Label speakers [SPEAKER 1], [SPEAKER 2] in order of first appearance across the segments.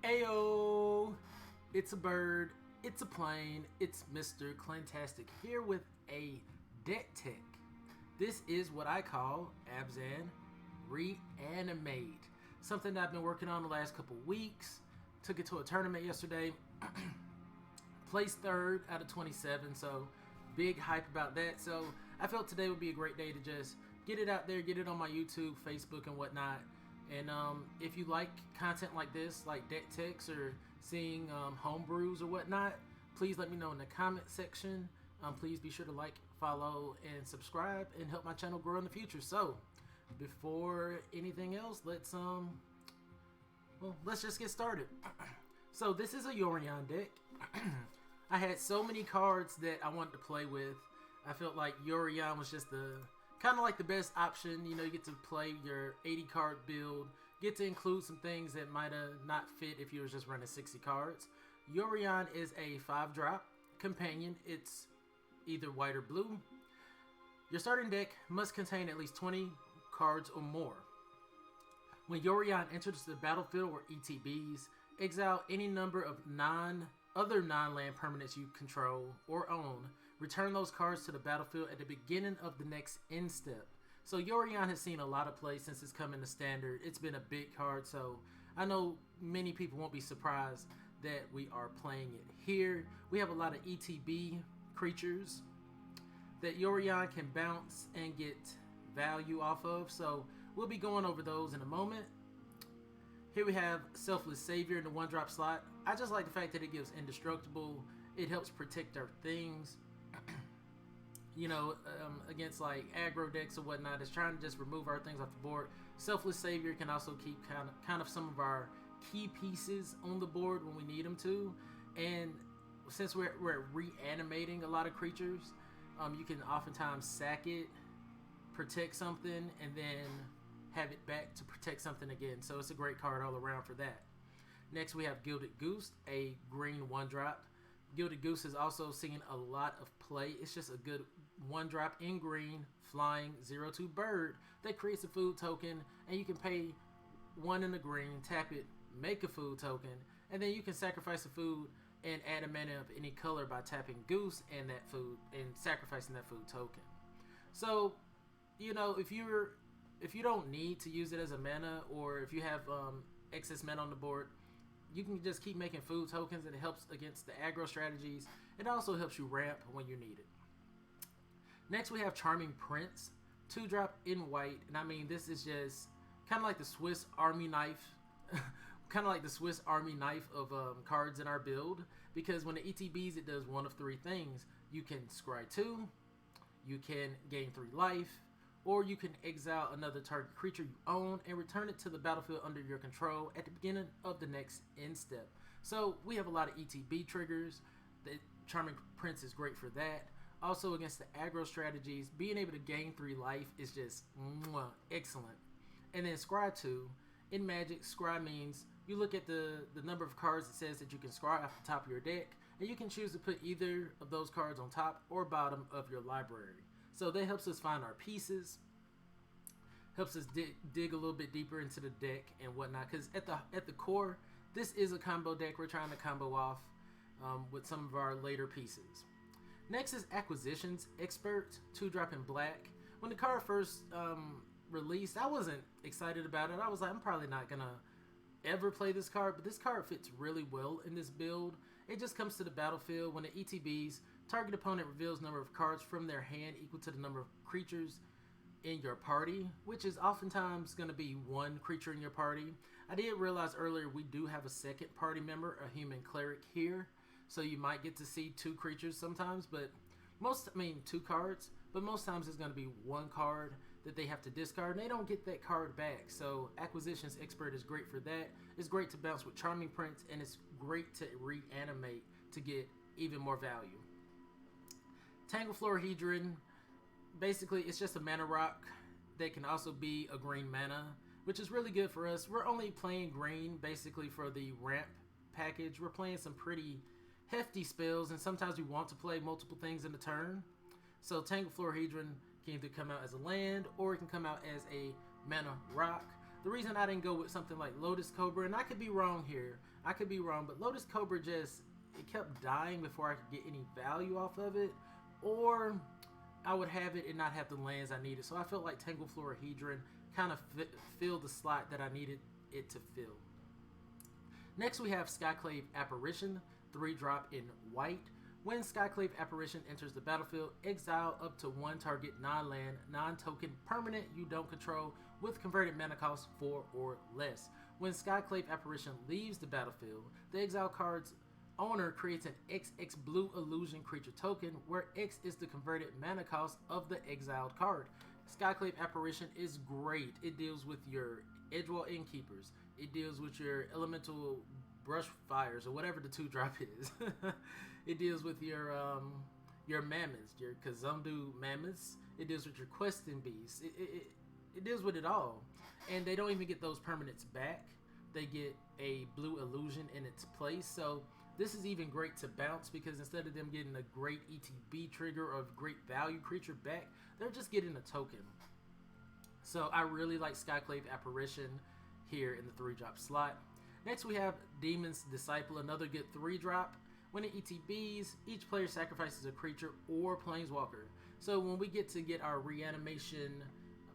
[SPEAKER 1] Ayo! It's a bird, it's a plane, it's Mr.Clintastik here with a deck tech. This is what I call Abzan Reanimate. Something that I've been working on the last couple weeks. Took it to a tournament yesterday. Placed third out of 27, so big hype about that. So I felt today would be a great day to just get it out there, get it on my YouTube, Facebook, and whatnot. And if you like content like this, like deck techs or seeing homebrews or whatnot, please let me know in the comment section. Please be sure to like, follow, and subscribe and help my channel grow in the future. So before anything else, let's just get started. So this is a Yorion deck. I had so many cards that I wanted to play with. I felt like Yorion was just the kind of like the best option. You know, you get to play your 80 card build, get to include some things that might have not fit if you were just running 60 cards. Yorion is a 5-drop companion. It's either white or blue. Your starting deck must contain at least 20 cards or more. When Yorion enters the battlefield or ETBs, exile any number of other non-land permanents you control or own. Return those cards to the battlefield at the beginning of the next end step. So Yorion has seen a lot of play since it's come into standard. It's been a big card, so I know many people won't be surprised that we are playing it here. We have a lot of ETB creatures that Yorion can bounce and get value off of, so we'll be going over those in a moment. Here we have Selfless Savior in the 1-drop slot. I just like the fact that it gives indestructible. It helps protect our things. You know, against like aggro decks or whatnot. It's trying to just remove our things off the board. Selfless Savior can also keep kind of some of our key pieces on the board when we need them to. And since we're reanimating a lot of creatures, you can oftentimes sack it, protect something, and then have it back to protect something again. So it's a great card all around for that. Next we have Gilded Goose, a green 1-drop. Gilded Goose is also seeing a lot of play. It's just a good 1-drop in green, flying 0/2 bird that creates a food token, and you can pay 1 in the green, tap it, make a food token, and then you can sacrifice a food and add a mana of any color by tapping Goose and that food and sacrificing that food token. So, you know, if you don't need to use it as a mana, or if you have excess mana on the board, you can just keep making food tokens, and it helps against the aggro strategies. It also helps you ramp when you need it. Next we have Charming Prince, 2-drop in white, and I mean this is just kind of like the Swiss Army knife, kind of like the Swiss Army knife of cards in our build, because when it ETBs it does one of 3 things. You can scry 2, you can gain 3 life, or you can exile another target creature you own and return it to the battlefield under your control at the beginning of the next end step. So we have a lot of ETB triggers. The Charming Prince is great for that. Also against the aggro strategies, being able to gain 3 life is just excellent. And then scry 2. In Magic, scry means you look at the number of cards it says that you can scry off the top of your deck, and you can choose to put either of those cards on top or bottom of your library. So that helps us find our pieces, helps us dig a little bit deeper into the deck and whatnot. Because at the core, this is a combo deck. We're trying to combo off with some of our later pieces. Next is Acquisitions Expert, 2-drop in black. When the card first released, I wasn't excited about it. I was like, I'm probably not gonna ever play this card, but this card fits really well in this build. It just comes to the battlefield when it ETBs. Target opponent reveals number of cards from their hand equal to the number of creatures in your party, which is oftentimes going to be 1 creature in your party. I did realize earlier we do have a second party member, a human cleric here, so you might get to see 2 creatures sometimes, but 2 cards, but most times it's going to be 1 card that they have to discard, and they don't get that card back. So Acquisitions Expert is great for that. It's great to bounce with Charming Prince, and it's great to reanimate to get even more value. Tangled Florahedron, basically it's just a mana rock that can also be a green mana, which is really good for us. We're only playing green basically for the ramp package. We're playing some pretty hefty spells, and sometimes we want to play multiple things in a turn. So Tangled Florahedron can either come out as a land, or it can come out as a mana rock. The reason I didn't go with something like Lotus Cobra, and I could be wrong here, but Lotus Cobra just, it kept dying before I could get any value off of it, or I would have it and not have the lands I needed. So I felt like Tangled Florahedron kind of filled the slot that I needed it to fill. Next we have Skyclave Apparition, 3-drop in white. When Skyclave Apparition enters the battlefield, exile up to 1 target non-land, non-token permanent you don't control with converted mana cost 4 or less. When Skyclave Apparition leaves the battlefield, the exile card's owner creates an XX blue illusion creature token, where X is the converted mana cost of the exiled card. Skyclave Apparition is great. It deals with your Edgewall Innkeepers. It deals with your Elemental Brush Fires, or whatever the 2-drop is. It deals with your Mammoths, your Kazundu Mammoths. It deals with your Questing Beasts. It deals with it all. And they don't even get those permanents back. They get a blue illusion in its place. So this is even great to bounce, because instead of them getting a great ETB trigger or a great value creature back, they're just getting a token. So I really like Skyclave Apparition here in the 3-drop slot. Next we have Demon's Disciple, another good 3-drop. When it ETBs, each player sacrifices a creature or planeswalker. So when we get our reanimation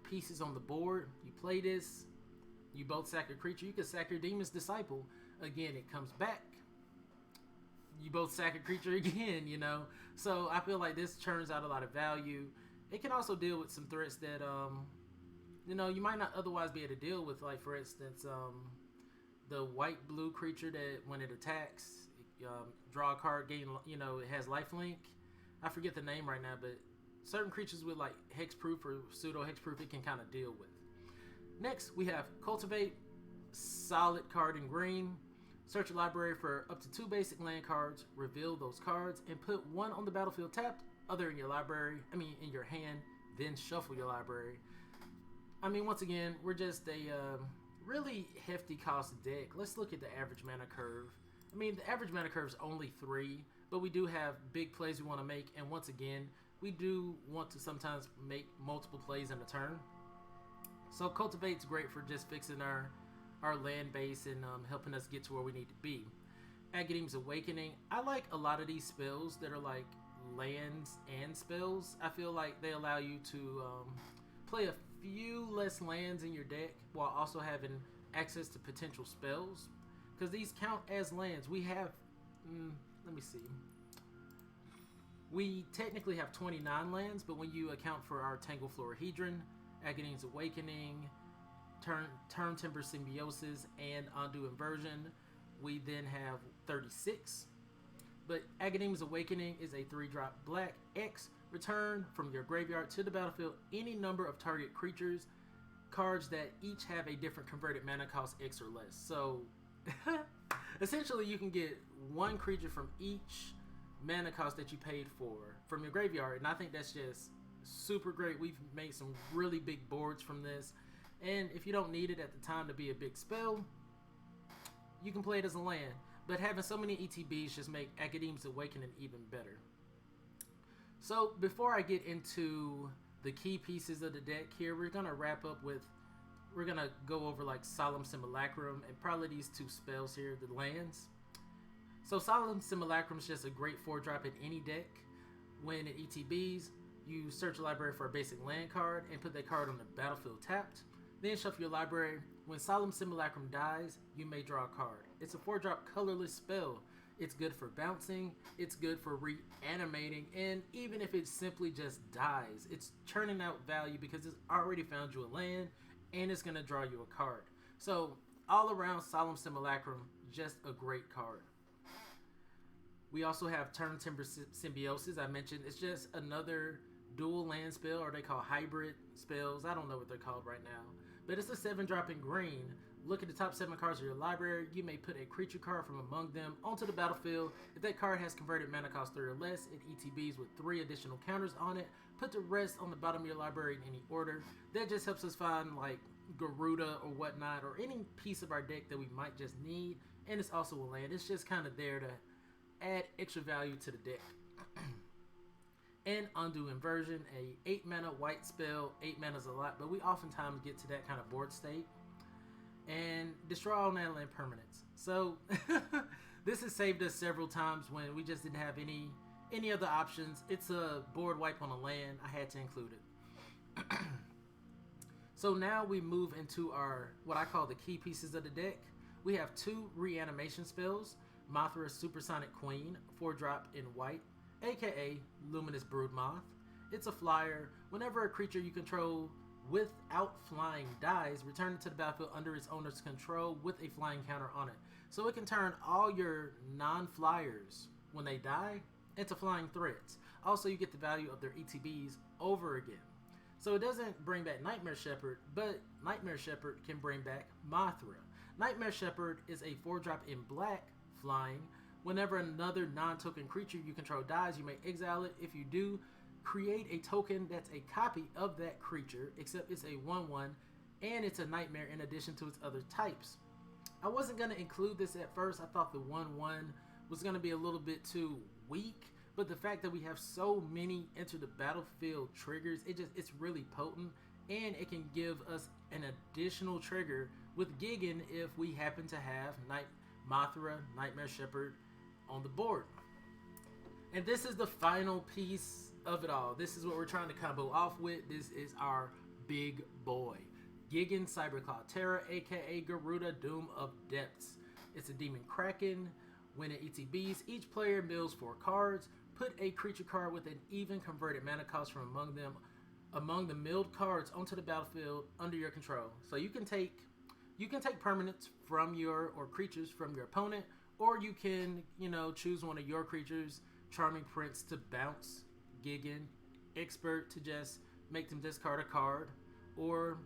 [SPEAKER 1] pieces on the board, you play this, you both sack a creature, you can sack your Demon's Disciple. Again, it comes back. You both sack a creature again, you know. So I feel like this churns out a lot of value. It can also deal with some threats that, you know, you might not otherwise be able to deal with. Like, for instance, the white-blue creature that when it attacks, draw a card, gain, you know, it has lifelink. I forget the name right now, but certain creatures with like hexproof or pseudo hexproof, it can kind of deal with. Next, we have Cultivate, solid card in green. Search your library for up to 2 basic land cards, reveal those cards, and put 1 on the battlefield tapped, other in your library, in your hand, then shuffle your library. Once again, we're just a really hefty cost deck. Let's look at the average mana curve. The average mana curve is only 3, but we do have big plays we want to make, and once again, we do want to sometimes make multiple plays in a turn. So Cultivate's great for just fixing our land base and helping us get to where we need to be. Agadeem's Awakening. I like a lot of these spells that are like lands and spells. I feel like they allow you to play a few less lands in your deck while also having access to potential spells, because these count as lands. We have, let me see. We technically have 29 lands, but when you account for our Tangled Florahedron, Agadeem's Awakening, Turn Timber Symbiosis, and Ondu Inversion, we then have 36. But Agadeem's Awakening is a 3-drop black X. Return from your graveyard to the battlefield any number of target creatures, cards that each have a different converted mana cost X or less. So essentially you can get 1 creature from each mana cost that you paid for from your graveyard, and I think that's just super great. We've made some really big boards from this, and if you don't need it at the time to be a big spell, you can play it as a land. But having so many ETBs just make Agadeem's Awakening even better. So before I get into the key pieces of the deck here, we're gonna wrap up with, we're gonna go over like Solemn Simulacrum and probably these 2 spells here, the lands. So Solemn Simulacrum is just a great 4-drop in any deck. When it ETBs, you search your library for a basic land card and put that card on the battlefield tapped. Then shuffle your library. When Solemn Simulacrum dies, you may draw a card. It's a 4-drop colorless spell. It's good for bouncing, it's good for reanimating, and even if it simply just dies, it's churning out value because it's already found you a land and it's going to draw you a card. So all around, Solemn Simulacrum, just a great card. We also have Turn Timber Symbiosis. I mentioned it's just another dual land spell, or they call hybrid spells. I don't know what they're called right now, but it's a 7-drop in green. Look at the top 7 cards of your library. You may put a creature card from among them onto the battlefield. If that card has converted mana cost 3 or less, it ETBs with 3 additional counters on it. Put the rest on the bottom of your library in any order. That just helps us find like Gyruda or whatnot, or any piece of our deck that we might just need. And it's also a land. It's just kind of there to add extra value to the deck. And Ondu Inversion, a 8 mana white spell. 8 mana is a lot, but we oftentimes get to that kind of board state. and destroy all land permanents. So this has saved us several times when we just didn't have any other options. It's a board wipe on a land. I had to include it. So now we move into our, what I call the key pieces of the deck. We have 2 reanimation spells. Mothra Supersonic Queen, 4-drop in white, aka Luminous Broodmoth. It's a flyer. Whenever a creature you control without flying dies, return it to the battlefield under its owner's control with a flying counter on it. So it can turn all your non-flyers, when they die, into flying threats. Also, you get the value of their ETBs over again. So it doesn't bring back Nightmare Shepard, but Nightmare Shepard can bring back Mothra. Nightmare Shepard is a 4-drop in black, flying. Whenever another non-token creature you control dies, you may exile it. If you do, create a token that's a copy of that creature, except it's a 1/1, and it's a nightmare in addition to its other types. I wasn't going to include this at first. I thought the 1/1 was going to be a little bit too weak, but the fact that we have so many enter the battlefield triggers, it's really potent, and it can give us an additional trigger with Gigan if we happen to have Mothra, Nightmare Shepard on the board. And this is the final piece of it all. This is what we're trying to combo off with. This is our big boy, Gigan Cyberclaw Terra, aka Gyruda, Doom of Depths. It's a Demon Kraken. When it ETBs, each player mills 4 cards. Put a creature card with an even converted mana cost from among the milled cards onto the battlefield under your control. So you can take permanents from or creatures from your opponent, or you can, choose one of your creatures, Charming Prince to bounce Gigan, Expert to just make them discard a card, or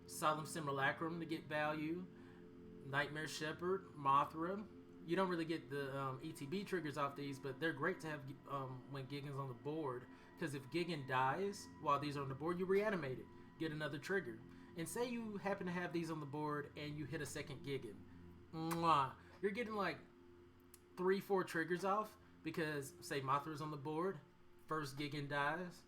[SPEAKER 1] Solemn Simulacrum to get value, Nightmare Shepard, Mothra. You don't really get the ETB triggers off these, but they're great to have when Gigan's on the board, because if Gigan dies while these are on the board, you reanimate it, get another trigger. And say you happen to have these on the board and you hit a second Gigan. You're getting like 3-4 triggers off, because say Mothra's on the board, first Gigan dies,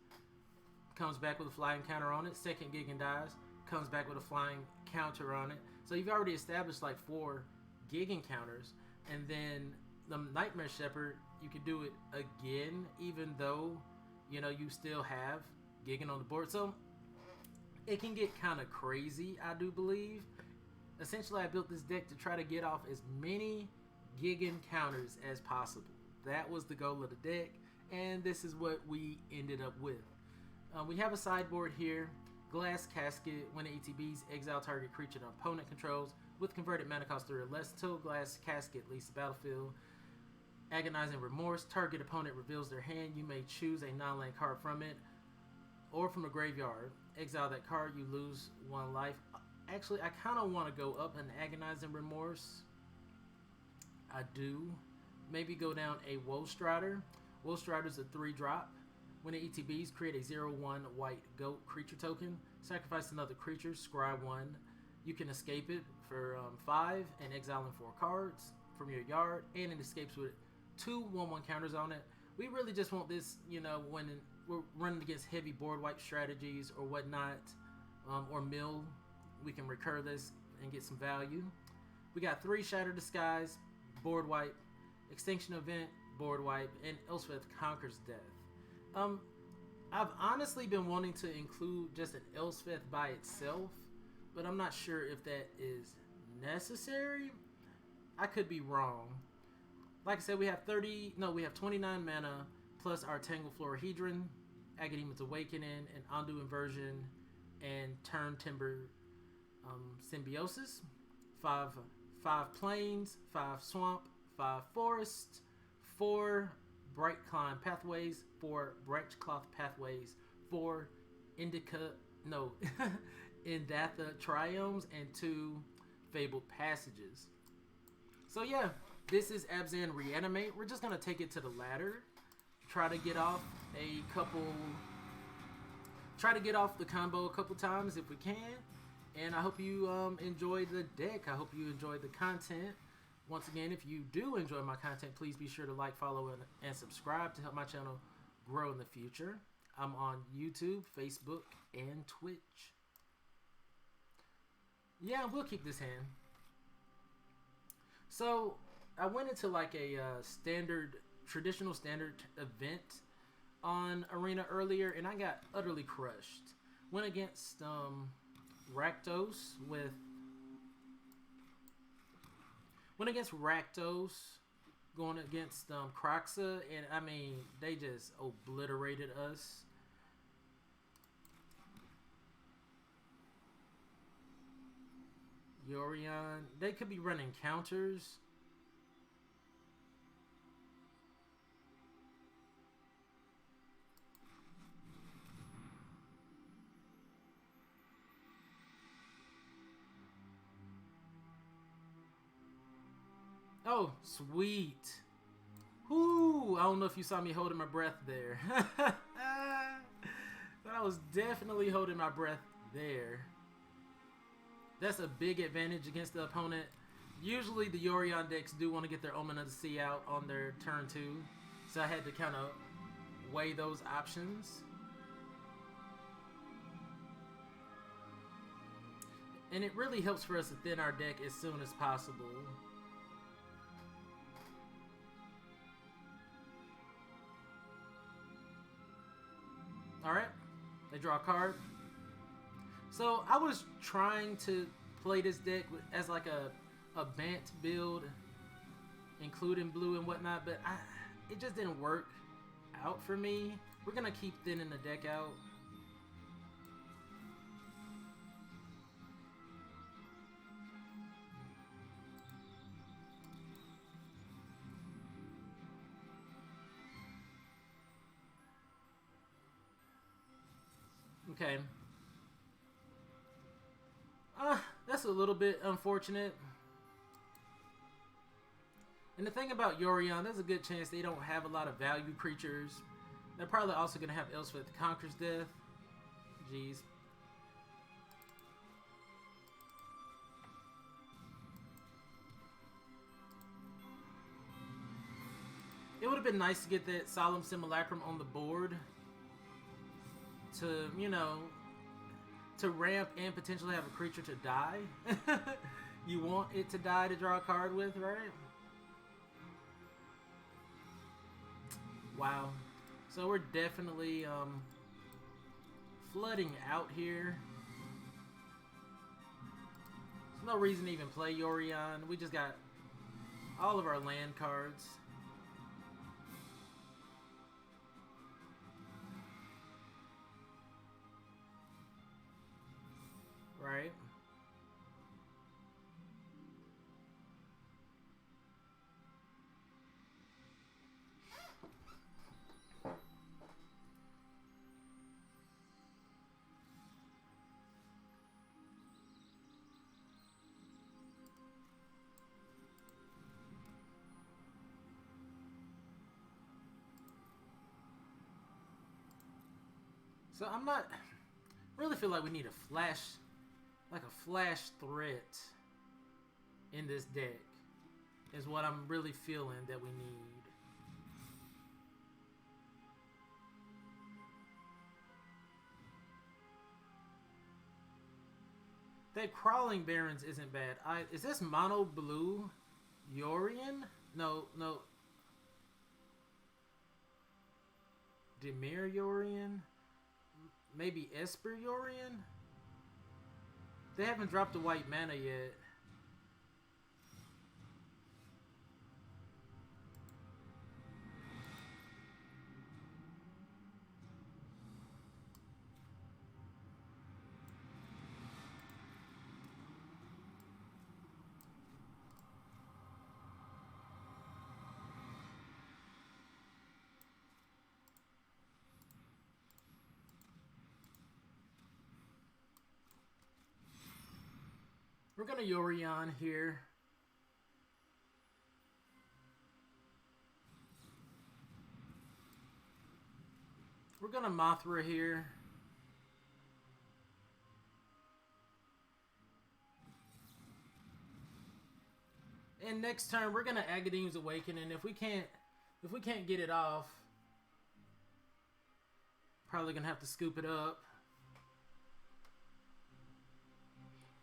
[SPEAKER 1] comes back with a flying counter on it, second Gigan dies, comes back with a flying counter on it. So you've already established like 4 Gigan counters, and then the Nightmare Shepard, you can do it again, even though, you still have Gigan on the board. So it can get kind of crazy, I do believe. Essentially, I built this deck to try to get off as many Gigan counters as possible. That was the goal of the deck, and this is what we ended up with. We have a sideboard here. Glass Casket. When it ETBs, exile target creature the opponent controls with converted mana cost 3 or less till Glass Casket leaves the battlefield. Agonizing Remorse. Target opponent reveals their hand. You may choose a non-land card from it or from the graveyard. Exile that card. You lose 1 life. Actually, I kind of want to go up an Agonizing Remorse. I do. Maybe go down a Woestrider. Woestrider's a 3-drop. When it ETBs, create a 0/1 white goat creature token. Sacrifice another creature, scry 1. You can escape it for 5 and exile 4 cards from your yard, and it escapes with 2 1/1 counters on it. We really just want this, when we're running against heavy board wipe strategies or whatnot, or mill, we can recur this and get some value. We got 3 Shatter Disguise, board wipe, Extinction Event, board wipe, and Elspeth Conquers Death. I've honestly been wanting to include just an Elspeth by itself, but I'm not sure if that is necessary. I could be wrong. Like I said, we have 29 mana plus our Tangled Florahedron, Agadeem's Awakening, and Ondu Inversion, and Turn Timber Symbiosis. 5 Plains, 5 Swamp, 5 Forest, 4 Branchloft Pathways, 4 Branchloft Pathways, 4 Indatha Triomes, and 2 Fabled Passages. So yeah, this is Abzan Reanimate. We're just going to take it to the ladder. Try to get off the combo a couple times if we can. And I hope you enjoyed the deck. I hope you enjoyed the content. Once again, if you do enjoy my content, please be sure to like, follow, and subscribe to help my channel grow in the future. I'm on YouTube, Facebook, and Twitch. Yeah, we'll keep this hand. So I went into like a traditional standard event on Arena earlier, and I got utterly crushed. Went against Rakdos going against Kroxa, and I mean, they just obliterated us. Yorion, they could be running counters. Oh, sweet. Whoo! I don't know if you saw me holding my breath there. But I was definitely holding my breath there. That's a big advantage against the opponent. Usually the Yorion decks do want to get their Omen of the Sea out on their turn 2. So I had to kind of weigh those options. And it really helps for us to thin our deck as soon as possible. Alright, they draw a card. So I was trying to play this deck as like a Bant build, including blue and whatnot, but it just didn't work out for me. We're going to keep thinning the deck out. Okay. That's a little bit unfortunate. And the thing about Yorion, there's a good chance they don't have a lot of value creatures. They're probably also going to have Elspeth Conquers Death. Jeez. It would have been nice to get that Solemn Simulacrum on the board to, you know, to ramp and potentially have a creature to die. You want it to die to draw a card with, right? Wow. So we're definitely flooding out here. There's no reason to even play Yorion. We just got all of our land cards. Right? So I'm not really feel like we need a flash, like a flash threat in this deck is what I'm really feeling that we need. That Crawling Barrens isn't bad. Is this mono blue Yorion? No. Dimir Yorion? Maybe Esper Yorion? They haven't dropped the white mana yet. We're gonna Yorion here. We're gonna Mothra here. And next turn we're gonna Agadeem's Awakening. If we can't get it off, probably gonna have to scoop it up.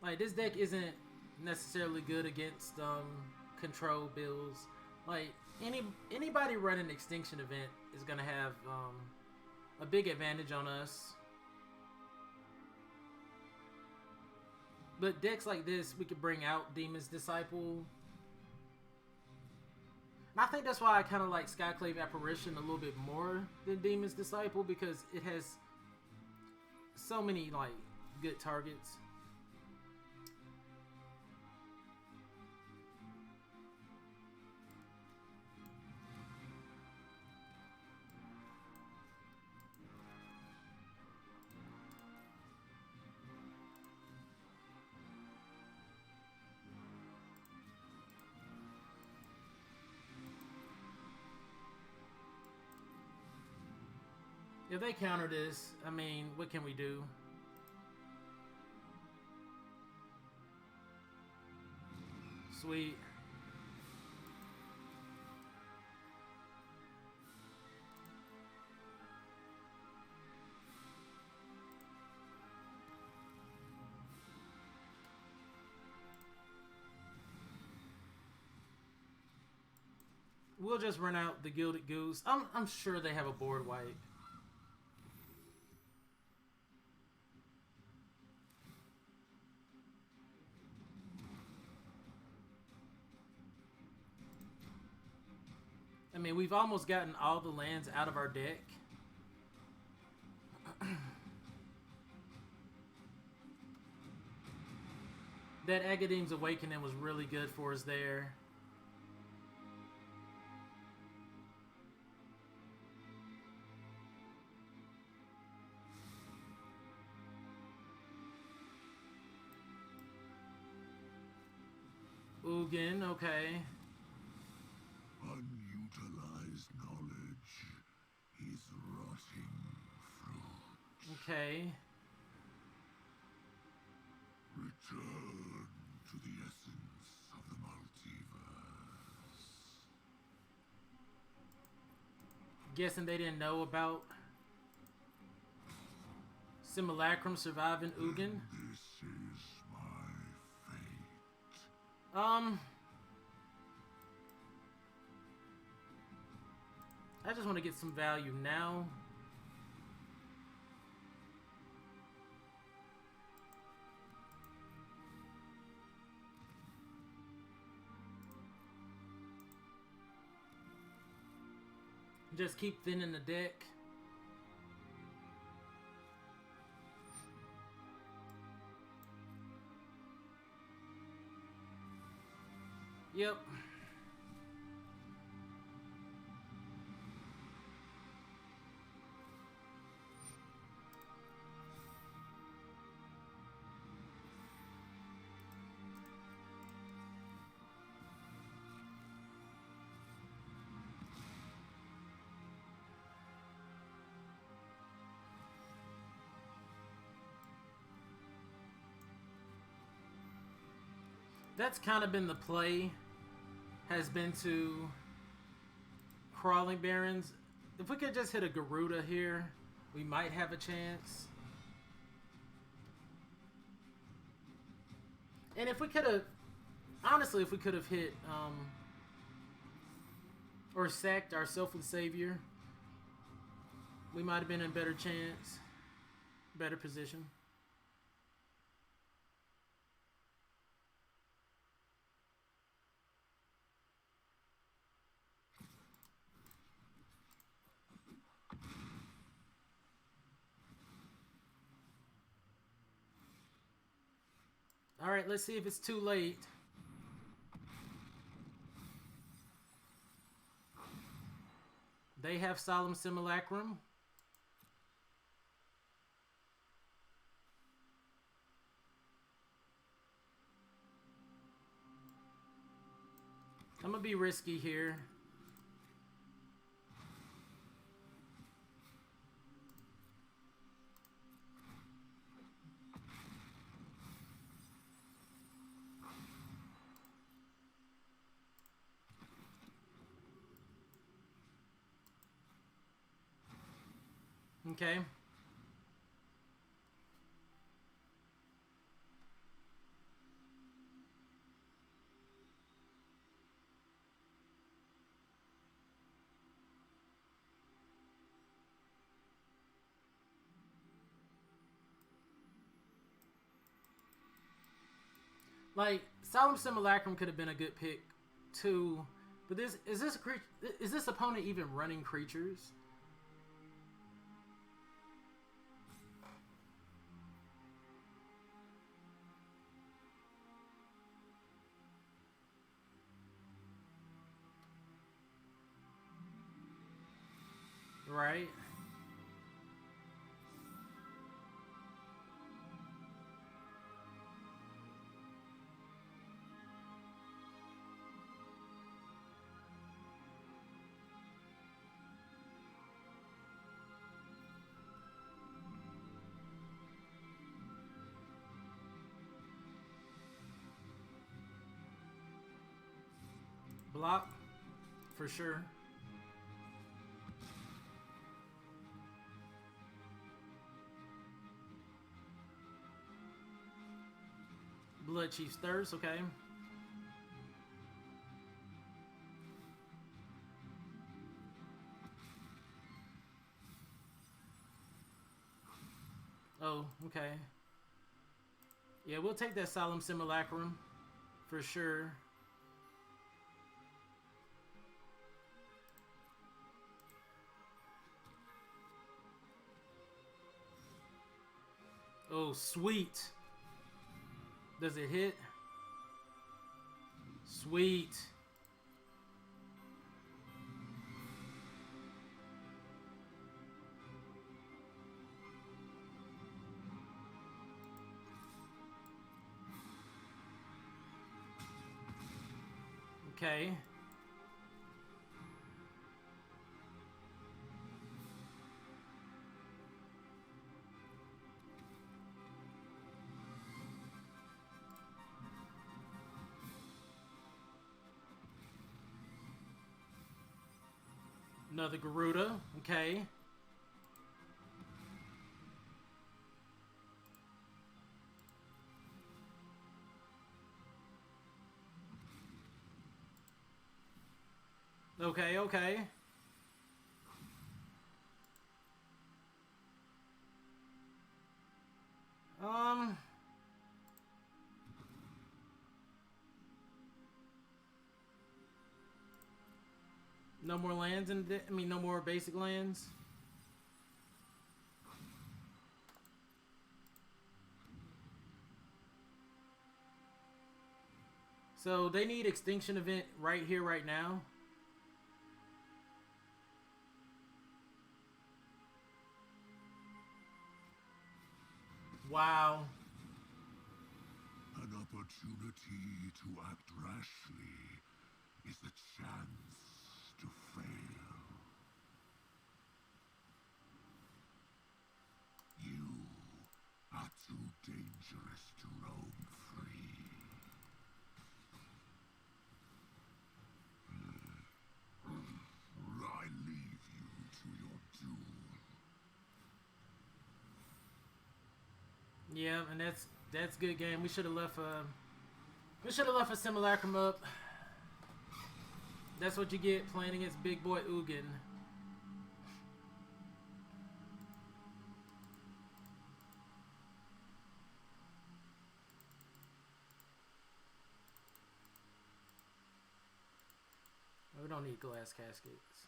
[SPEAKER 1] Like, this deck isn't necessarily good against control builds. Like anybody running Extinction Event is gonna have a big advantage on us. But decks like this, we could bring out Demon's Disciple. And I think that's why I kind of like Skyclave Apparition a little bit more than Demon's Disciple, because it has so many like good targets. If they counter this, I mean, what can we do? Sweet. We'll just run out the Gilded Goose. I'm sure they have a board wipe. I mean, we've almost gotten all the lands out of our deck. That Agadeem's Awakening was really good for us there. Ugin, okay.
[SPEAKER 2] Unutilized knowledge is rotting fruit.
[SPEAKER 1] Okay.
[SPEAKER 2] Return to the essence of the multiverse.
[SPEAKER 1] Guessing they didn't know about Simulacrum surviving Ugin.
[SPEAKER 2] This is my fate.
[SPEAKER 1] I just want to get some value now. Just keep thinning the deck. Yep. That's kind of been the play, has been to Crawling Barrens. If we could just hit a Gyruda here, we might have a chance. And if we could have, honestly, if we could have hit, or sacked our Selfless Savior, we might have been in better chance, better position. Alright, let's see if it's too late. They have Solemn Simulacrum. I'm gonna be risky here. Okay. Like, Solemn Simulacrum could have been a good pick too, but is this opponent even running creatures? Right. Block, for sure. Blood Chief's Thirst, okay. Oh, okay. Yeah, we'll take that Solemn Simulacrum, for sure. Oh, sweet. Does it hit? Sweet. Okay. Another Gyruda, okay. Okay, okay. No more lands no more basic lands. So they need Extinction Event right here, right now. Wow.
[SPEAKER 2] An opportunity to act rashly is the chance to fail. You are too dangerous to roam free. I leave you to your doom.
[SPEAKER 1] Yeah, and that's good game. We should have left a Simulacrum up. That's what you get playing against Big Boy Ugin. We don't need glass caskets.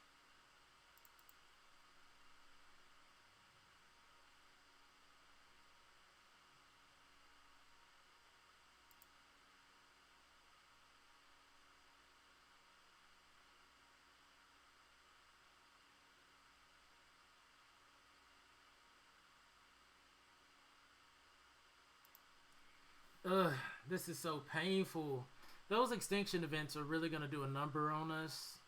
[SPEAKER 1] Ugh, this is so painful. Those extinction events are really going to do a number on us.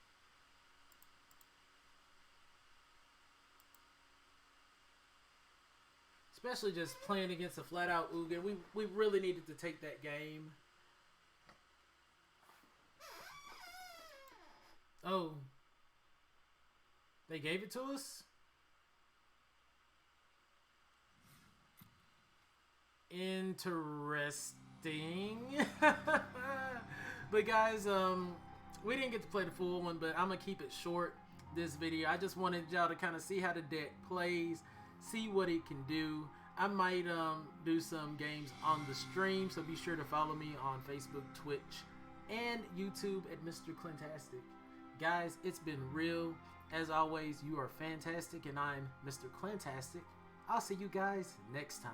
[SPEAKER 1] Especially just playing against a flat-out Ugin. We really needed to take that game. Oh. They gave it to us? Interesting. But guys, we didn't get to play the full one, but I'm gonna keep it short this video. I just wanted y'all to kind of see how the deck plays, see what it can do. I might do some games on the stream, so be sure to follow me on Facebook, Twitch, and YouTube at Mr.Clintastik. Guys, it's been real. As always, you are fantastic, and I'm Mr. Clintastik. I'll see you guys next time.